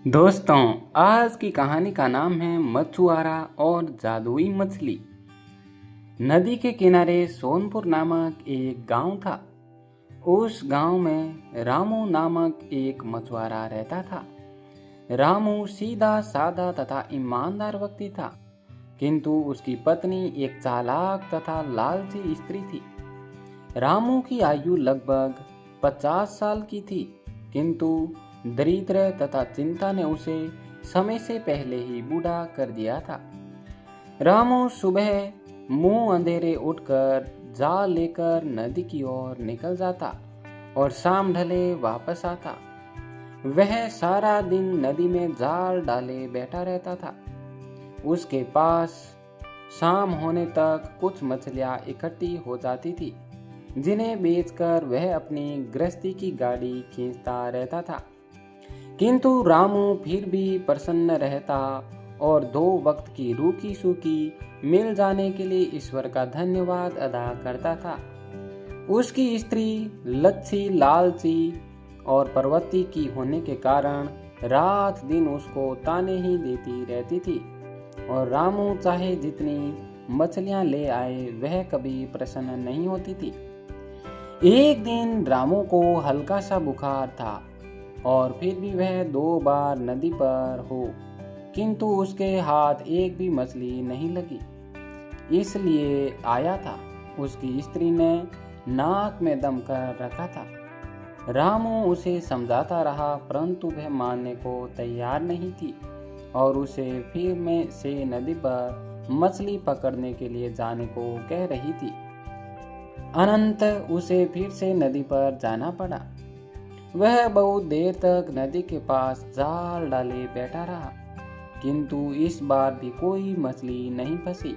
दोस्तों, आज की कहानी का नाम है मछुआरा और जादुई मछली। नदी के किनारे सोनपुर नामक एक गांव था। उस गांव में रामू नामक एक मछुआरा रहता था। रामू सीधा साधा तथा ईमानदार व्यक्ति था, किंतु उसकी पत्नी एक चालाक तथा लालची स्त्री थी। रामू की आयु लगभग 50 साल की थी, किंतु दरिद्र तथा चिंता ने उसे समय से पहले ही बूढ़ा कर दिया था। रामू सुबह मुंह अंधेरे उठकर जाल लेकर नदी की ओर निकल जाता और शाम ढले वापस आता। वह सारा दिन नदी में जाल डाले बैठा रहता था। उसके पास शाम होने तक कुछ मछलियां इकट्ठी हो जाती थी, जिन्हें बेचकर वह अपनी गृहस्थी की गाड़ी खींचता रहता था। किंतु रामू फिर भी प्रसन्न रहता और दो वक्त की रूखी सूखी मिल जाने के लिए ईश्वर का धन्यवाद अदा करता था। उसकी स्त्री लच्छी लालची और पर्वती की होने के कारण रात दिन उसको ताने ही देती रहती थी, और रामू चाहे जितनी मछलियां ले आए वह कभी प्रसन्न नहीं होती थी। एक दिन रामू को हल्का सा बुखार था और फिर भी वह 2 बार नदी पर हो, किंतु उसके हाथ एक भी मछली नहीं लगी। इसलिए आया था। उसकी स्त्री ने नाक में दम कर रखा था। रामू उसे समझाता रहा, परंतु वह मानने को तैयार नहीं थी और उसे फिर में से नदी पर मछली पकड़ने के लिए जाने को कह रही थी। अनंत उसे फिर से नदी पर जाना पड़ा। वह बहुत देर तक नदी के पास जाल डाले बैठा रहा, किंतु इस बार भी कोई मछली नहीं फंसी।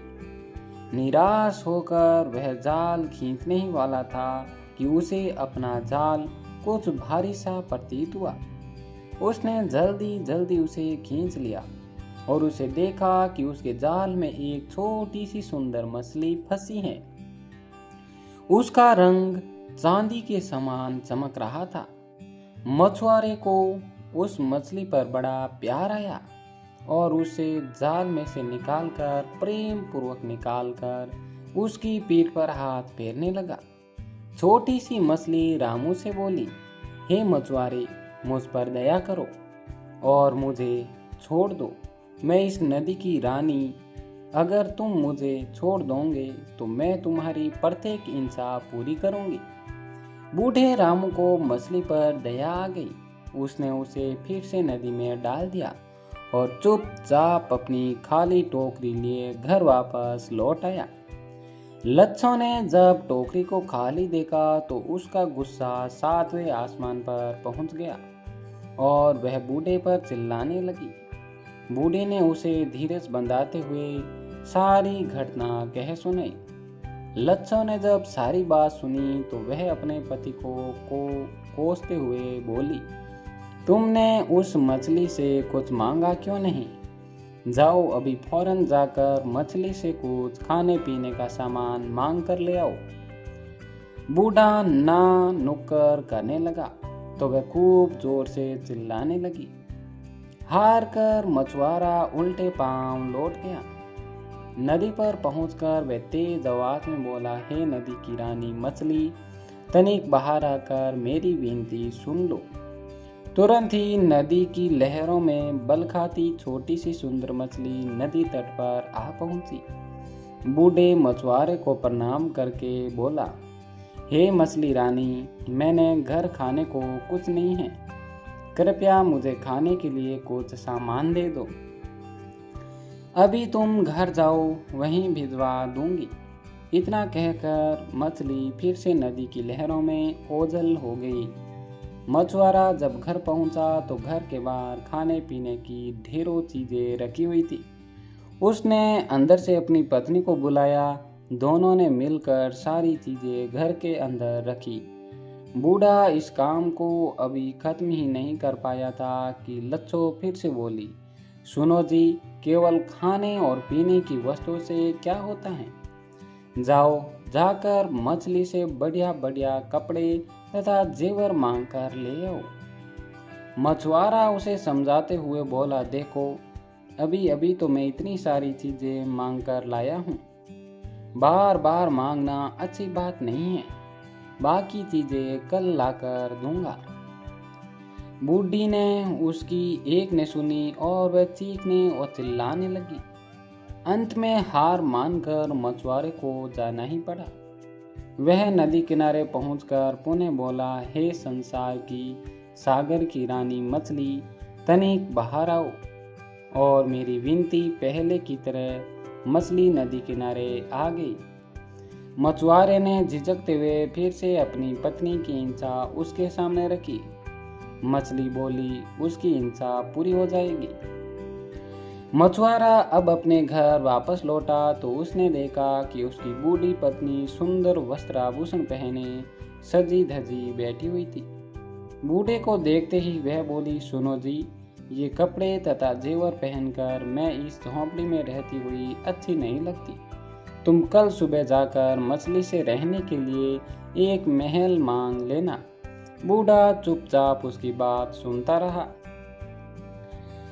निराश होकर वह जाल खींचने ही वाला था कि उसे अपना जाल कुछ भारी सा प्रतीत हुआ। उसने जल्दी जल्दी उसे खींच लिया और उसे देखा कि उसके जाल में एक छोटी सी सुंदर मछली फंसी है। उसका रंग चांदी के समान चमक रहा था। मछुआरे को उस मछली पर बड़ा प्यार आया और उसे जाल में से निकालकर प्रेम पूर्वक निकालकर उसकी पीठ पर हाथ फेरने लगा। छोटी सी मछली रामू से बोली, हे मछुआरे, मुझ पर दया करो और मुझे छोड़ दो। मैं इस नदी की रानी, अगर तुम मुझे छोड़ दोगे तो मैं तुम्हारी प्रत्येक इच्छा पूरी करूंगी। बूढ़े रामू को मछली पर दया आ गई। उसने उसे फिर से नदी में डाल दिया और चुपचाप अपनी खाली टोकरी लिए घर वापस लौट आया। लच्छों ने जब टोकरी को खाली देखा तो उसका गुस्सा 7वें आसमान पर पहुंच गया और वह बूढ़े पर चिल्लाने लगी। बूढ़े ने उसे धीरज बंधाते हुए सारी घटना कह सुनाई। लच्छों ने जब सारी बात सुनी तो वह अपने पति को कोसते हुए बोली, तुमने उस मछली से कुछ मांगा क्यों नहीं? जाओ अभी फौरन जाकर मछली से कुछ खाने पीने का सामान मांग कर ले आओ। बूढ़ा ना नुक्कर करने लगा तो वह खूब जोर से चिल्लाने लगी। हार कर मछुआरा उल्टे पांव लौट गया। नदी पर पहुंचकर वह तेज आवाज में बोला, हे नदी की रानी मछली, तनिक बाहर आकर मेरी विनती सुन लो। तुरंत ही नदी की लहरों में बल खाती छोटी सी सुंदर मछली नदी तट पर आ पहुंची। बूढ़े मछुआरे को प्रणाम करके बोला, हे मछली रानी, मैंने घर खाने को कुछ नहीं है, कृपया मुझे खाने के लिए कुछ सामान दे दो। अभी तुम घर जाओ, वहीं भिजवा दूंगी। इतना कहकर मछली फिर से नदी की लहरों में ओझल हो गई। मछुआरा जब घर पहुंचा तो घर के बाहर खाने पीने की ढेरों चीजें रखी हुई थी। उसने अंदर से अपनी पत्नी को बुलाया। दोनों ने मिलकर सारी चीजें घर के अंदर रखी। बूढ़ा इस काम को अभी खत्म ही नहीं कर पाया था कि लच्छो फिर से बोली, सुनो जी, केवल खाने और पीने की वस्तुओं से क्या होता है? जाओ जाकर मछली से बढ़िया बढ़िया कपड़े तथा जेवर मांग कर ले आओ। मछुआरा उसे समझाते हुए बोला, देखो अभी अभी तो मैं इतनी सारी चीजें मांग कर लाया हूँ। बार बार मांगना अच्छी बात नहीं है, बाकी चीजें कल लाकर दूंगा। बूढ़ी ने उसकी एक ने सुनी और वह चीखने और चिल्लाने लगी। अंत में हार मानकर मछुआरे को जाना ही पड़ा। वह नदी किनारे पहुंचकर पुनः बोला, हे संसार की सागर की रानी मछली, तनिक बाहर आओ। और मेरी विनती पहले की तरह मछली नदी किनारे आ गई। मछुआरे ने झिझकते हुए फिर से अपनी पत्नी की हिंसा उसके सामने रखी। मछली बोली, उसकी हिंसा पूरी हो जाएगी। मछुआरा अब अपने घर वापस लौटा तो उसने देखा कि उसकी बूढ़ी पत्नी सुंदर वस्त्र आभूषण पहने सजी धजी बैठी हुई थी। बूढ़े को देखते ही वह बोली, सुनो जी, ये कपड़े तथा जेवर पहनकर मैं इस झोंपड़ी में रहती हुई अच्छी नहीं लगती। तुम कल सुबह जाकर मछली से रहने के लिए एक महल मांग लेना। बूढ़ा चुपचाप उसकी बात सुनता रहा।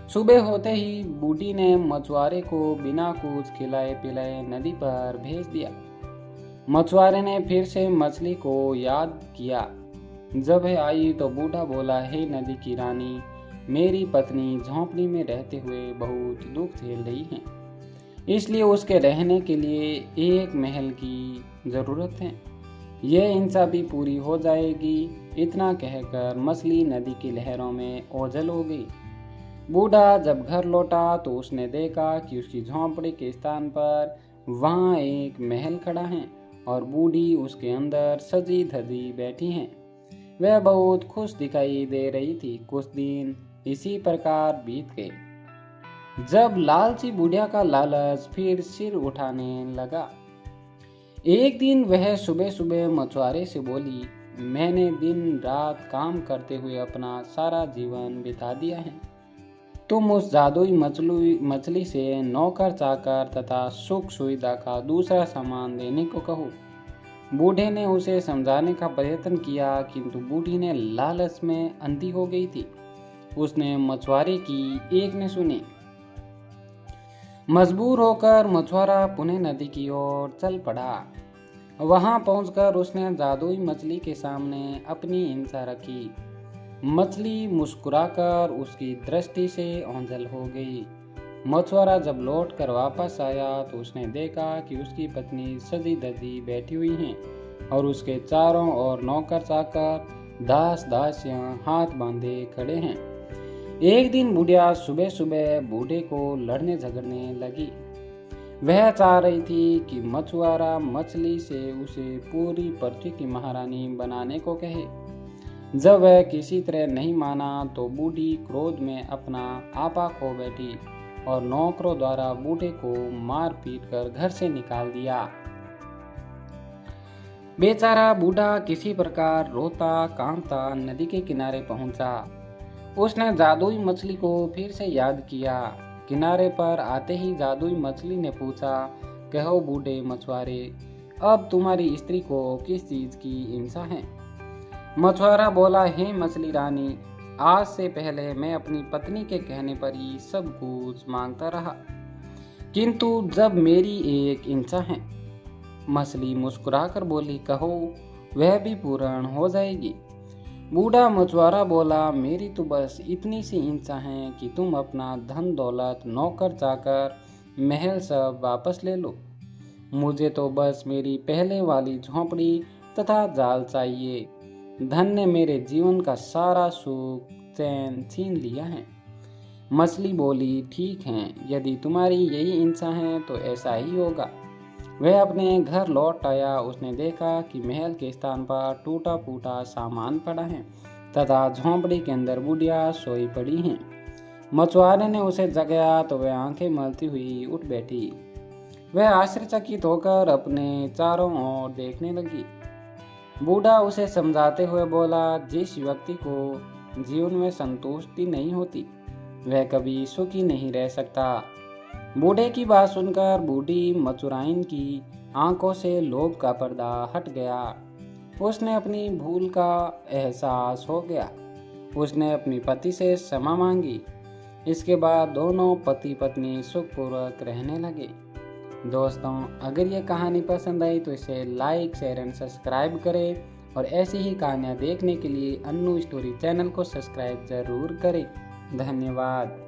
सुबह होते ही बूढ़ी ने मछुआरे को बिना कुछ खिलाए पिलाए नदी पर भेज दिया। मछुआरे ने फिर से मछली को याद किया। जब वह आई तो बूढ़ा बोला, हे नदी की रानी, मेरी पत्नी झोंपड़ी में रहते हुए बहुत दुख झेल रही है, इसलिए उसके रहने के लिए एक महल की जरूरत है। यह हिंसा भी पूरी हो जाएगी। इतना कहकर मछली नदी की लहरों में ओझल हो गई। बूढ़ा जब घर लौटा तो उसने देखा कि उसकी झोंपड़ी के स्थान पर वहाँ एक महल खड़ा है और बूढ़ी उसके अंदर सजी धजी बैठी हैं। वह बहुत खुश दिखाई दे रही थी। कुछ दिन इसी प्रकार बीत गए। जब लालची बुढ़िया का लालच फिर सिर उठाने लगा, एक दिन वह सुबह सुबह मछुआरे से बोली, मैंने दिन रात काम करते हुए अपना सारा जीवन बिता दिया है। तुम उस जादुई मछली से नौकर चाकर तथा सुख सुविधा का दूसरा सामान देने को कहो। बूढ़े ने उसे समझाने का प्रयत्न किया, किंतु बूढ़ी ने लालच में अंधी हो गई थी। उसने मछुआरे की एक ने सुनी। मजबूर होकर मछुआरा पुनः नदी की ओर चल पड़ा। वहां पहुंचकर उसने जादुई मछली के सामने अपनी हिंसा रखी। मछली मुस्कुराकर उसकी दृष्टि से ओझल हो गई। मछुआरा जब लौट कर वापस आया तो उसने देखा कि उसकी पत्नी सजी धजी बैठी हुई है और उसके चारों ओर नौकर चाकर दास दासियां हाथ बांधे खड़े हैं। एक दिन बुढ़िया सुबह सुबह बूढ़े को लड़ने झगड़ने लगी। वह चाह रही थी कि मछुआरा मछली से उसे पूरी पृथ्वी की महारानी बनाने को कहे। जब वह किसी तरह नहीं माना तो बूढ़ी क्रोध में अपना आपा खो बैठी और नौकरों द्वारा बूढ़े को मार पीट कर घर से निकाल दिया। बेचारा बूढ़ा किसी प्रकार रोता कांपता नदी के किनारे पहुंचा। उसने जादुई मछली को फिर से याद किया। किनारे पर आते ही जादुई मछली ने पूछा, कहो बूढ़े मछुआरे, अब तुम्हारी स्त्री को किस चीज की हिंसा है? मछुआरा बोला, हे मछली रानी, आज से पहले मैं अपनी पत्नी के कहने पर ही सब कुछ मांगता रहा, किंतु जब मेरी एक हिंसा है। मछली मुस्कुराकर बोली, कहो, वह भी पूर्ण हो जाएगी। बूढ़ा मछुआरा बोला, मेरी तो बस इतनी सी हिंसा है कि तुम अपना धन दौलत नौकर चाकर महल सब वापस ले लो। मुझे तो बस मेरी पहले वाली झोंपड़ी तथा जाल चाहिए। धन ने मेरे जीवन का सारा सुख चैन छीन लिया है। मछली बोली, ठीक है, यदि तुम्हारी यही हिंसा है तो ऐसा ही होगा। वह अपने घर लौट आया। उसने देखा कि महल के स्थान पर टूटा फूटा सामान पड़ा है तथा झोंपड़ी के अंदर बुढ़िया सोई पड़ी है। मछुआरे ने उसे जगाया तो वह आंखें मलती हुई उठ बैठी। वह आश्चर्यचकित होकर अपने चारों ओर देखने लगी। बूढ़ा उसे समझाते हुए बोला, जिस व्यक्ति को जीवन में संतुष्टि नहीं होती वह कभी सुखी नहीं रह सकता। बूढ़े की बात सुनकर बूढ़ी मचुराइन की आंखों से लोभ का पर्दा हट गया। उसने अपनी भूल का एहसास हो गया। उसने अपनी पति से क्षमा मांगी। इसके बाद दोनों पति पत्नी सुखपूर्वक रहने लगे। दोस्तों, अगर ये कहानी पसंद आई तो इसे लाइक, शेयर एंड सब्सक्राइब करें और ऐसी ही कहानियाँ देखने के लिए अन्नू स्टोरी चैनल को सब्सक्राइब ज़रूर करें। धन्यवाद।